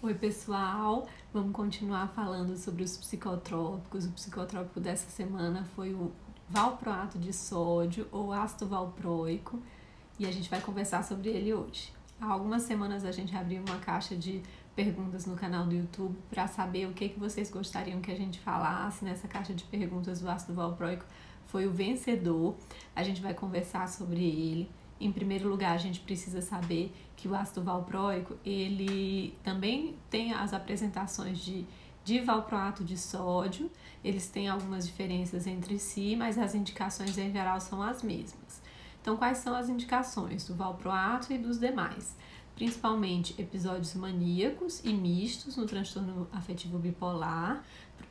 Oi pessoal, vamos continuar falando sobre os psicotrópicos. O psicotrópico dessa semana foi o valproato de sódio ou ácido valproico e a gente vai conversar sobre ele hoje. Há algumas semanas a gente abriu uma caixa de perguntas no canal do YouTube para saber o que vocês gostariam que a gente falasse. Nessa caixa de perguntas o ácido valproico foi o vencedor. A gente vai conversar sobre ele. Em primeiro lugar, a gente precisa saber que o ácido valproico, ele também tem as apresentações de valproato de sódio, eles têm algumas diferenças entre si, mas as indicações em geral são as mesmas. Então, quais são as indicações do valproato e dos demais? Principalmente episódios maníacos e mistos no transtorno afetivo bipolar,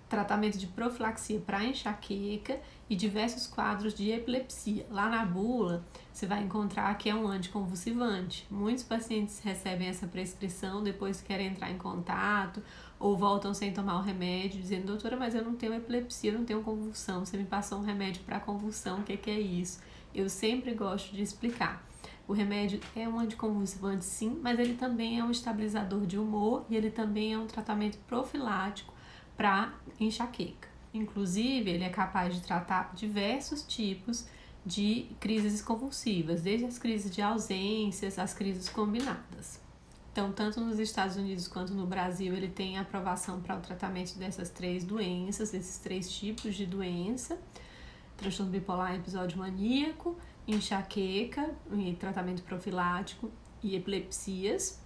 tratamento de profilaxia para enxaqueca e diversos quadros de epilepsia. Lá na bula, você vai encontrar que é um anticonvulsivante. Muitos pacientes recebem essa prescrição, depois querem entrar em contato ou voltam sem tomar o remédio, dizendo: doutora, mas eu não tenho epilepsia, eu não tenho convulsão, você me passou um remédio para convulsão, o que é isso? Eu sempre gosto de explicar. O remédio é um anticonvulsivante sim, mas ele também é um estabilizador de humor e ele também é um tratamento profilático para enxaqueca. Inclusive, ele é capaz de tratar diversos tipos de crises convulsivas, desde as crises de ausências às crises combinadas. Então, tanto nos Estados Unidos quanto no Brasil, ele tem aprovação para o tratamento dessas três doenças, desses três tipos de doença: transtorno bipolar em episódio maníaco, enxaqueca e tratamento profilático e epilepsias.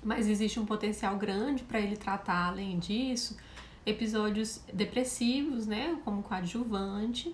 Mas existe um potencial grande para ele tratar, além disso, episódios depressivos, né, como coadjuvante,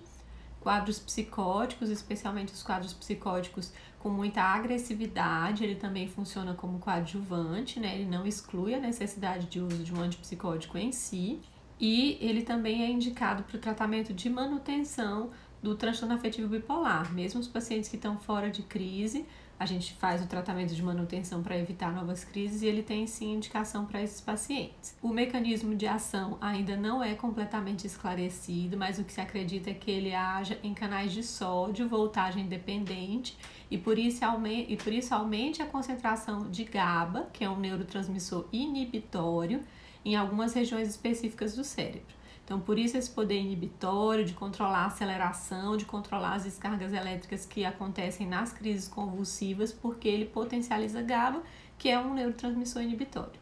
quadros psicóticos, especialmente os quadros psicóticos com muita agressividade, ele também funciona como coadjuvante, né, ele não exclui a necessidade de uso de um antipsicótico em si, e ele também é indicado para o tratamento de manutenção do transtorno afetivo bipolar. Mesmo os pacientes que estão fora de crise, a gente faz o tratamento de manutenção para evitar novas crises e ele tem sim indicação para esses pacientes. O mecanismo de ação ainda não é completamente esclarecido, mas o que se acredita é que ele haja em canais de sódio, voltagem dependente, e por isso aumente a concentração de GABA, que é um neurotransmissor inibitório, em algumas regiões específicas do cérebro. Então, por isso esse poder inibitório de controlar a aceleração, de controlar as descargas elétricas que acontecem nas crises convulsivas, porque ele potencializa GABA, que é um neurotransmissor inibitório.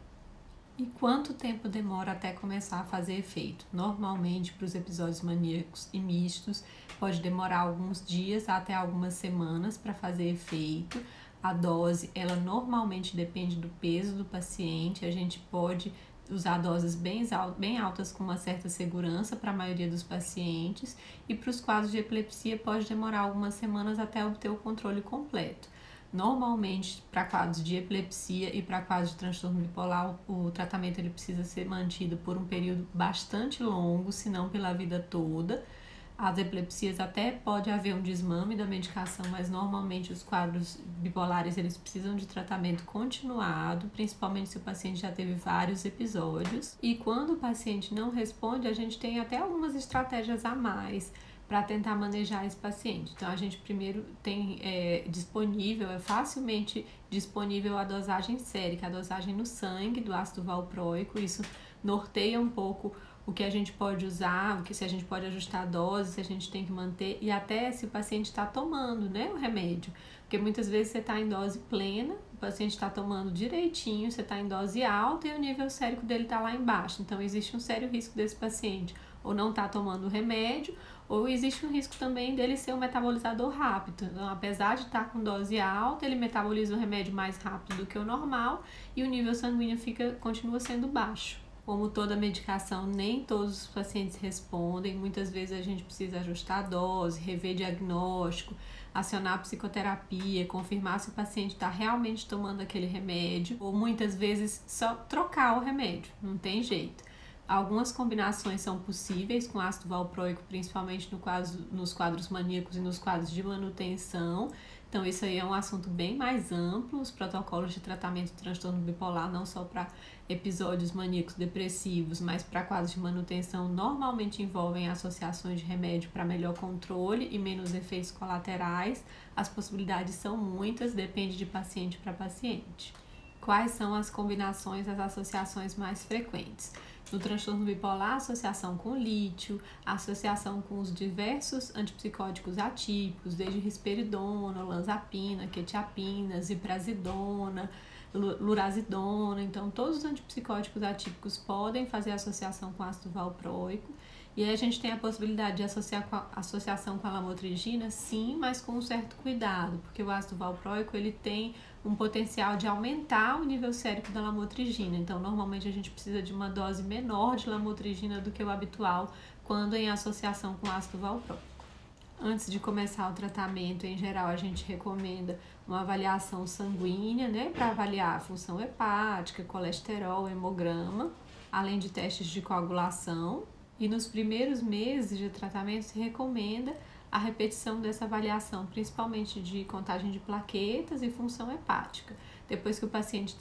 E quanto tempo demora até começar a fazer efeito? Normalmente, para os episódios maníacos e mistos, pode demorar alguns dias até algumas semanas para fazer efeito. A dose, ela normalmente depende do peso do paciente, a gente pode usar doses bem altas com uma certa segurança para a maioria dos pacientes, e para os quadros de epilepsia pode demorar algumas semanas até obter o controle completo. Normalmente, para quadros de epilepsia e para quadros de transtorno bipolar, o tratamento ele precisa ser mantido por um período bastante longo, se não pela vida toda. As epilepsias até pode haver um desmame da medicação, mas normalmente os quadros bipolares eles precisam de tratamento continuado, principalmente se o paciente já teve vários episódios. E quando o paciente não responde, a gente tem até algumas estratégias a mais para tentar manejar esse paciente. Então, a gente primeiro tem é facilmente disponível a dosagem sérica, a dosagem no sangue do ácido valproico. Isso norteia um pouco o que a gente pode usar, se a gente pode ajustar a dose, se a gente tem que manter, e até se o paciente está tomando, né, o remédio. Porque muitas vezes você está em dose plena, o paciente está tomando direitinho, você está em dose alta e o nível sérico dele está lá embaixo. Então, existe um sério risco desse paciente ou não estar tomando o remédio, ou existe um risco também dele ser um metabolizador rápido. Então, apesar de estar com dose alta, ele metaboliza o remédio mais rápido do que o normal e o nível sanguíneo continua sendo baixo. Como toda medicação, nem todos os pacientes respondem. Muitas vezes a gente precisa ajustar a dose, rever diagnóstico, acionar a psicoterapia, confirmar se o paciente está realmente tomando aquele remédio, ou muitas vezes só trocar o remédio, não tem jeito. Algumas combinações são possíveis com ácido valproico, principalmente nos quadros maníacos e nos quadros de manutenção. Então, isso aí é um assunto bem mais amplo. Os protocolos de tratamento do transtorno bipolar, não só para episódios maníacos depressivos, mas para quadros de manutenção, normalmente envolvem associações de remédio para melhor controle e menos efeitos colaterais. As possibilidades são muitas, depende de paciente para paciente. Quais são as combinações, as associações mais frequentes? No transtorno bipolar, associação com lítio, associação com os diversos antipsicóticos atípicos, desde risperidona, olanzapina, quetiapina, ziprasidona, lurazidona. Então, todos os antipsicóticos atípicos podem fazer associação com ácido valproico. E aí a gente tem a possibilidade de associação com a lamotrigina, sim, mas com um certo cuidado, porque o ácido valproico ele tem um potencial de aumentar o nível sérico da lamotrigina. Então, normalmente a gente precisa de uma dose menor de lamotrigina do que o habitual quando em associação com ácido valproico. Antes de começar o tratamento, em geral, a gente recomenda uma avaliação sanguínea, né, para avaliar a função hepática, colesterol, hemograma, além de testes de coagulação. E nos primeiros meses de tratamento se recomenda a repetição dessa avaliação, principalmente de contagem de plaquetas e função hepática. Depois que o paciente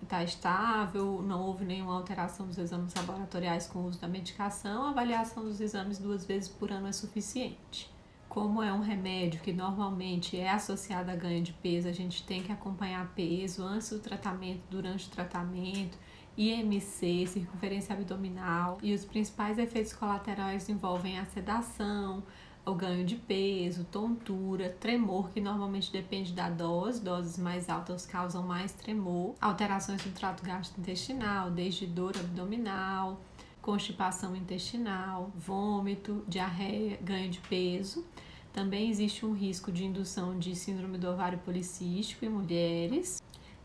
está estável, não houve nenhuma alteração dos exames laboratoriais com o uso da medicação, a avaliação dos exames 2 vezes por ano é suficiente. Como é um remédio que normalmente é associado a ganho de peso, a gente tem que acompanhar peso antes do tratamento, durante o tratamento, IMC, circunferência abdominal, e os principais efeitos colaterais envolvem a sedação, o ganho de peso, tontura, tremor, que normalmente depende da dose, doses mais altas causam mais tremor, alterações do trato gastrointestinal, desde dor abdominal, constipação intestinal, vômito, diarreia, ganho de peso. Também existe um risco de indução de síndrome do ovário policístico em mulheres.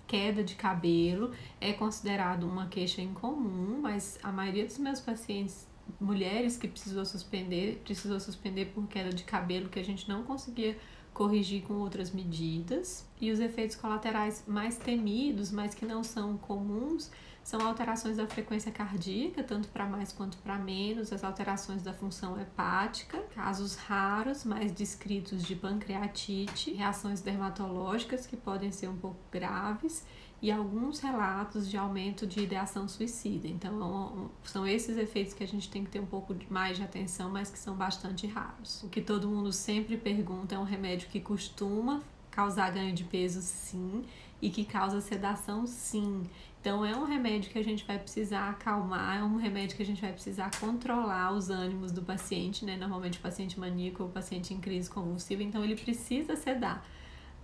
Queda de cabelo é considerado uma queixa incomum, mas a maioria dos meus pacientes, mulheres que precisou suspender por queda de cabelo, que a gente não conseguia corrigir com outras medidas. E os efeitos colaterais mais temidos, mas que não são comuns, são alterações da frequência cardíaca, tanto para mais quanto para menos, as alterações da função hepática, casos raros, mais descritos de pancreatite, reações dermatológicas que podem ser um pouco graves e alguns relatos de aumento de ideação suicida. Então, são esses efeitos que a gente tem que ter um pouco mais de atenção, mas que são bastante raros. O que todo mundo sempre pergunta é um remédio que costuma causar ganho de peso, sim, e que causa sedação, sim. Então, é um remédio que a gente vai precisar acalmar, é um remédio que a gente vai precisar controlar os ânimos do paciente, né? Normalmente o paciente maníaco ou o paciente em crise convulsiva, então ele precisa sedar.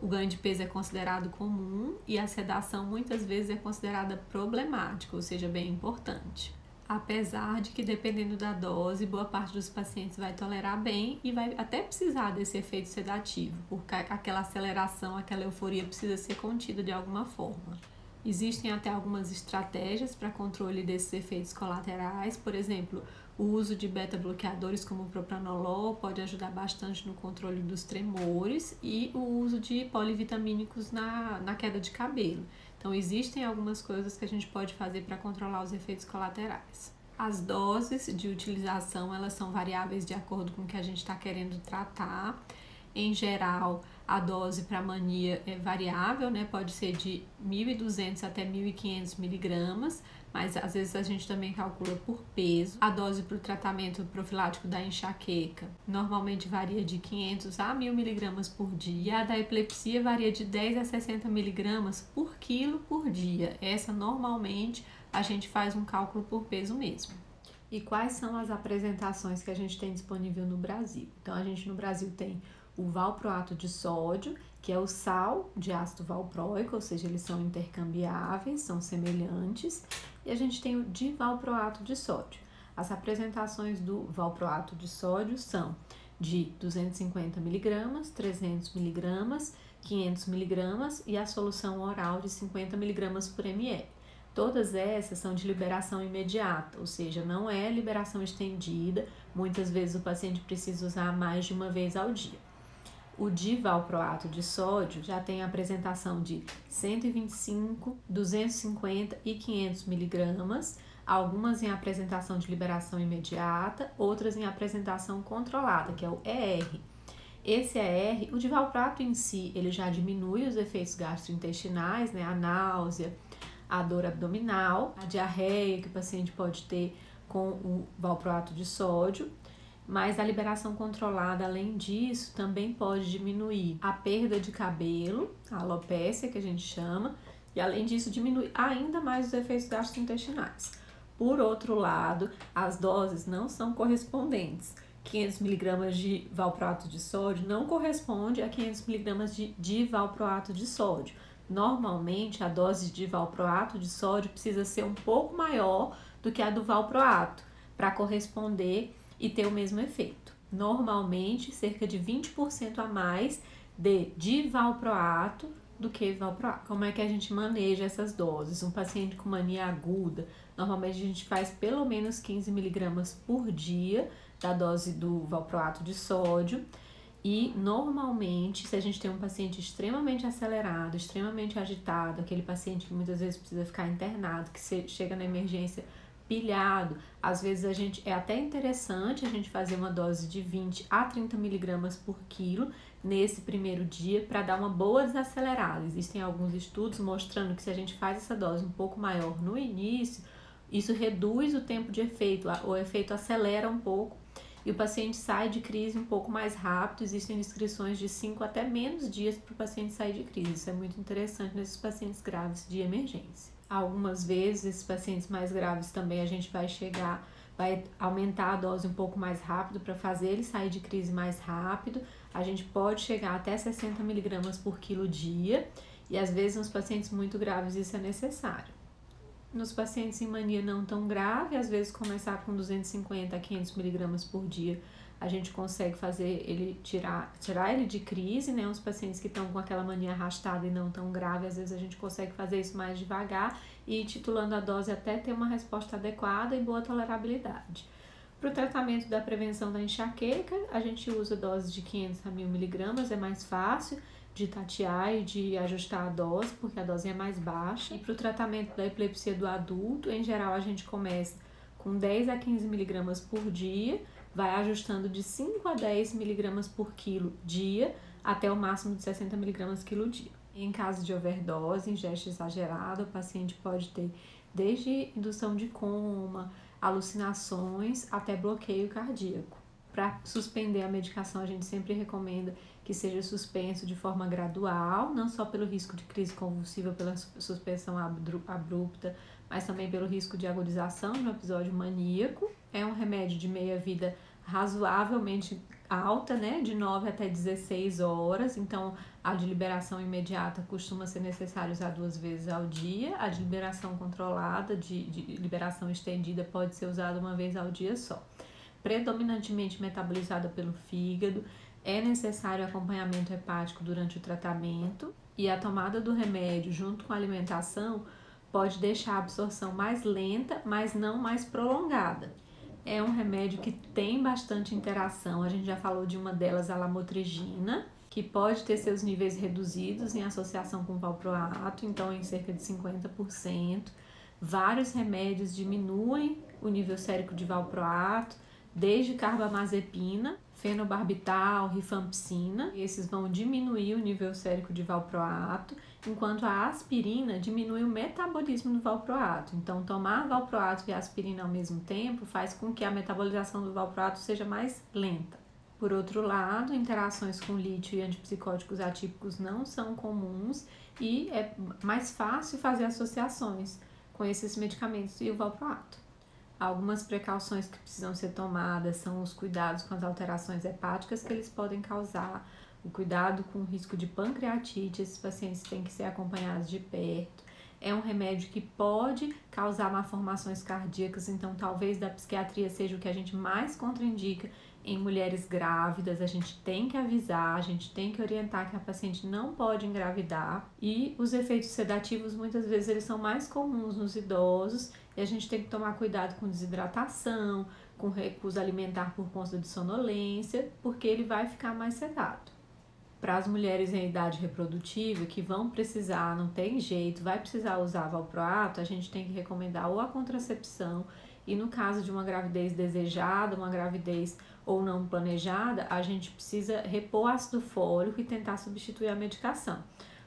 O ganho de peso é considerado comum e a sedação muitas vezes é considerada problemática, ou seja, bem importante. Apesar de que, dependendo da dose, boa parte dos pacientes vai tolerar bem e vai até precisar desse efeito sedativo, porque aquela aceleração, aquela euforia precisa ser contida de alguma forma. Existem até algumas estratégias para controle desses efeitos colaterais, por exemplo, o uso de beta-bloqueadores como o propranolol pode ajudar bastante no controle dos tremores e o uso de polivitamínicos na queda de cabelo. Então, existem algumas coisas que a gente pode fazer para controlar os efeitos colaterais. As doses de utilização, elas são variáveis de acordo com o que a gente está querendo tratar. Em geral, a dose para mania é variável, né? Pode ser de 1.200 até 1.500 miligramas, mas às vezes a gente também calcula por peso. A dose para o tratamento profilático da enxaqueca normalmente varia de 500 a 1.000 miligramas por dia. A da epilepsia varia de 10 a 60 miligramas por quilo por dia. Essa normalmente a gente faz um cálculo por peso mesmo. E quais são as apresentações que a gente tem disponível no Brasil? Então, a gente no Brasil tem o valproato de sódio, que é o sal de ácido valproico, ou seja, eles são intercambiáveis, são semelhantes, e a gente tem o divalproato de sódio. As apresentações do valproato de sódio são de 250 mg, 300 mg, 500 mg e a solução oral de 50 mg por ml. Todas essas são de liberação imediata, ou seja, não é liberação estendida, muitas vezes o paciente precisa usar mais de uma vez ao dia. O divalproato de sódio já tem a apresentação de 125, 250 e 500 miligramas, algumas em apresentação de liberação imediata, outras em apresentação controlada, que é o ER. Esse ER, o divalproato em si, ele já diminui os efeitos gastrointestinais, né, a náusea, a dor abdominal, a diarreia que o paciente pode ter com o valproato de sódio, mas a liberação controlada, além disso, também pode diminuir a perda de cabelo, a alopécia que a gente chama, E além disso, diminui ainda mais os efeitos gastrointestinais. Por outro lado, as doses não são correspondentes. 500 mg de valproato de sódio não corresponde a 500 mg de valproato de sódio. Normalmente, a dose de valproato de sódio precisa ser um pouco maior do que a do valproato para corresponder e ter o mesmo efeito. Normalmente, cerca de 20% a mais de divalproato do que valproato. Como é que a gente maneja essas doses? Um paciente com mania aguda, normalmente a gente faz pelo menos 15 mg por dia da dose do valproato de sódio. E normalmente, se a gente tem um paciente extremamente acelerado, extremamente agitado, aquele paciente que muitas vezes precisa ficar internado, que chega na emergência pilhado, às vezes é até interessante a gente fazer uma dose de 20 a 30 mg por quilo nesse primeiro dia para dar uma boa desacelerada. Existem alguns estudos mostrando que se a gente faz essa dose um pouco maior no início, isso reduz o tempo de efeito, o efeito acelera um pouco e o paciente sai de crise um pouco mais rápido. Existem descrições de 5 até menos dias para o paciente sair de crise. Isso é muito interessante nesses pacientes graves de emergência. Algumas vezes, esses pacientes mais graves também a gente vai aumentar a dose um pouco mais rápido para fazer ele sair de crise mais rápido. A gente pode chegar até 60 mg por quilo dia e às vezes nos pacientes muito graves isso é necessário. Nos pacientes em mania não tão grave, às vezes começar com 250 a 500 mg por dia, a gente consegue fazer ele tirar ele de crise, né? Os pacientes que estão com aquela mania arrastada e não tão grave, às vezes a gente consegue fazer isso mais devagar e ir titulando a dose até ter uma resposta adequada e boa tolerabilidade. Para o tratamento da prevenção da enxaqueca, a gente usa doses de 500 a 1000 mg, é mais fácil de tatear e de ajustar a dose, porque a dose é mais baixa. E para o tratamento da epilepsia do adulto, em geral a gente começa com 10 a 15 mg por dia, vai ajustando de 5 a 10 mg por quilo dia, até o máximo de 60 mg quilo dia. Em caso de overdose, ingesta exagerada, o paciente pode ter desde indução de coma, alucinações, até bloqueio cardíaco. Para suspender a medicação, a gente sempre recomenda que seja suspenso de forma gradual, não só pelo risco de crise convulsiva, pela suspensão abrupta, mas também pelo risco de agudização de um episódio maníaco. É um remédio de meia-vida razoavelmente alta, né, de 9 até 16 horas, então a de liberação imediata costuma ser necessário usar 2 vezes ao dia, a de liberação controlada, de liberação estendida, pode ser usada 1 vez ao dia só. Predominantemente metabolizada pelo fígado, é necessário acompanhamento hepático durante o tratamento e a tomada do remédio junto com a alimentação pode deixar a absorção mais lenta, mas não mais prolongada. É um remédio que tem bastante interação, a gente já falou de uma delas, a lamotrigina, que pode ter seus níveis reduzidos em associação com valproato, então em cerca de 50%. Vários remédios diminuem o nível sérico de valproato, desde carbamazepina, fenobarbital, rifampicina. Esses vão diminuir o nível sérico de valproato, enquanto a aspirina diminui o metabolismo do valproato. Então, tomar valproato e aspirina ao mesmo tempo faz com que a metabolização do valproato seja mais lenta. Por outro lado, interações com lítio e antipsicóticos atípicos não são comuns e é mais fácil fazer associações com esses medicamentos e o valproato. Algumas precauções que precisam ser tomadas são os cuidados com as alterações hepáticas que eles podem causar, o cuidado com o risco de pancreatite, esses pacientes têm que ser acompanhados de perto. É um remédio que pode causar malformações cardíacas, então talvez da psiquiatria seja o que a gente mais contraindica em mulheres grávidas. A gente tem que avisar, a gente tem que orientar que a paciente não pode engravidar. E os efeitos sedativos, muitas vezes, eles são mais comuns nos idosos e a gente tem que tomar cuidado com desidratação, com recusa alimentar por conta de sonolência, porque ele vai ficar mais sedado. Para as mulheres em idade reprodutiva que vão precisar, não tem jeito, vai precisar usar valproato, a gente tem que recomendar ou a contracepção e no caso de uma gravidez desejada, uma gravidez ou não planejada, a gente precisa repor ácido fólico e tentar substituir a medicação.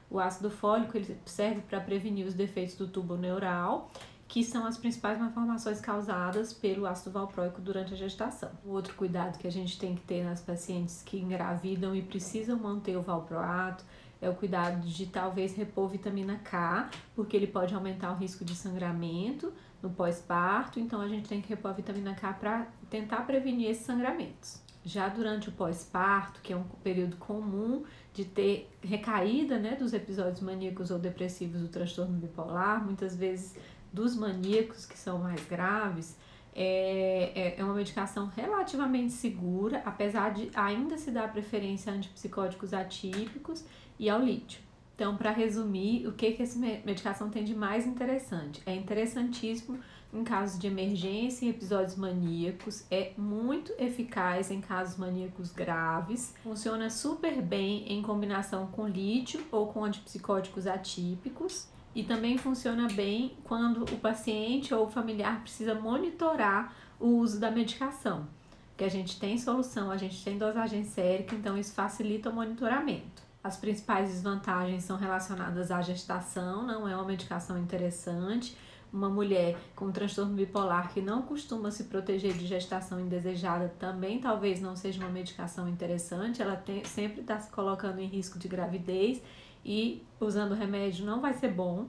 O ácido fólico ele serve para prevenir os defeitos do tubo neural, que são as principais malformações causadas pelo ácido valproico durante a gestação. O outro cuidado que a gente tem que ter nas pacientes que engravidam e precisam manter o valproato é o cuidado de talvez repor vitamina K, porque ele pode aumentar o risco de sangramento no pós-parto, então a gente tem que repor a vitamina K para tentar prevenir esses sangramentos. Já durante o pós-parto, que é um período comum de ter recaída, né, dos episódios maníacos ou depressivos do transtorno bipolar, muitas vezes dos maníacos que são mais graves, é uma medicação relativamente segura, apesar de ainda se dar preferência a antipsicóticos atípicos e ao lítio. Então, para resumir, o que essa medicação tem de mais interessante? É interessantíssimo em casos de emergência e episódios maníacos, é muito eficaz em casos maníacos graves, funciona super bem em combinação com lítio ou com antipsicóticos atípicos e também funciona bem quando o paciente ou o familiar precisa monitorar o uso da medicação, que a gente tem solução, a gente tem dosagem sérica, então isso facilita o monitoramento. As principais desvantagens são relacionadas à gestação, não é uma medicação interessante. Uma mulher com transtorno bipolar que não costuma se proteger de gestação indesejada também talvez não seja uma medicação interessante, ela sempre está se colocando em risco de gravidez e usando remédio não vai ser bom.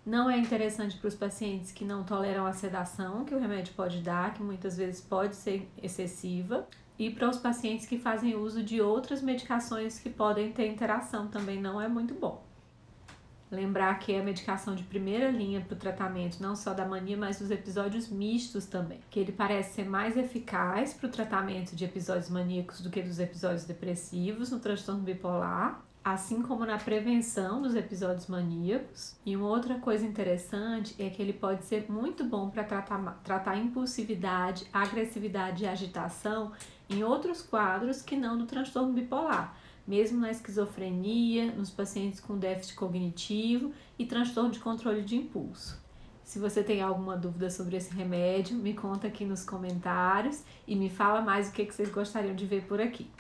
Não é interessante para os pacientes que não toleram a sedação que o remédio pode dar, que muitas vezes pode ser excessiva. E para os pacientes que fazem uso de outras medicações que podem ter interação também não é muito bom. Lembrar que é a medicação de primeira linha para o tratamento não só da mania, mas dos episódios mistos também, que ele parece ser mais eficaz para o tratamento de episódios maníacos do que dos episódios depressivos no transtorno bipolar, assim como na prevenção dos episódios maníacos. E uma outra coisa interessante é que ele pode ser muito bom para tratar impulsividade, agressividade e agitação em outros quadros que não do transtorno bipolar, mesmo na esquizofrenia, nos pacientes com déficit cognitivo e transtorno de controle de impulso. Se você tem alguma dúvida sobre esse remédio, me conta aqui nos comentários e me fala mais o que vocês gostariam de ver por aqui.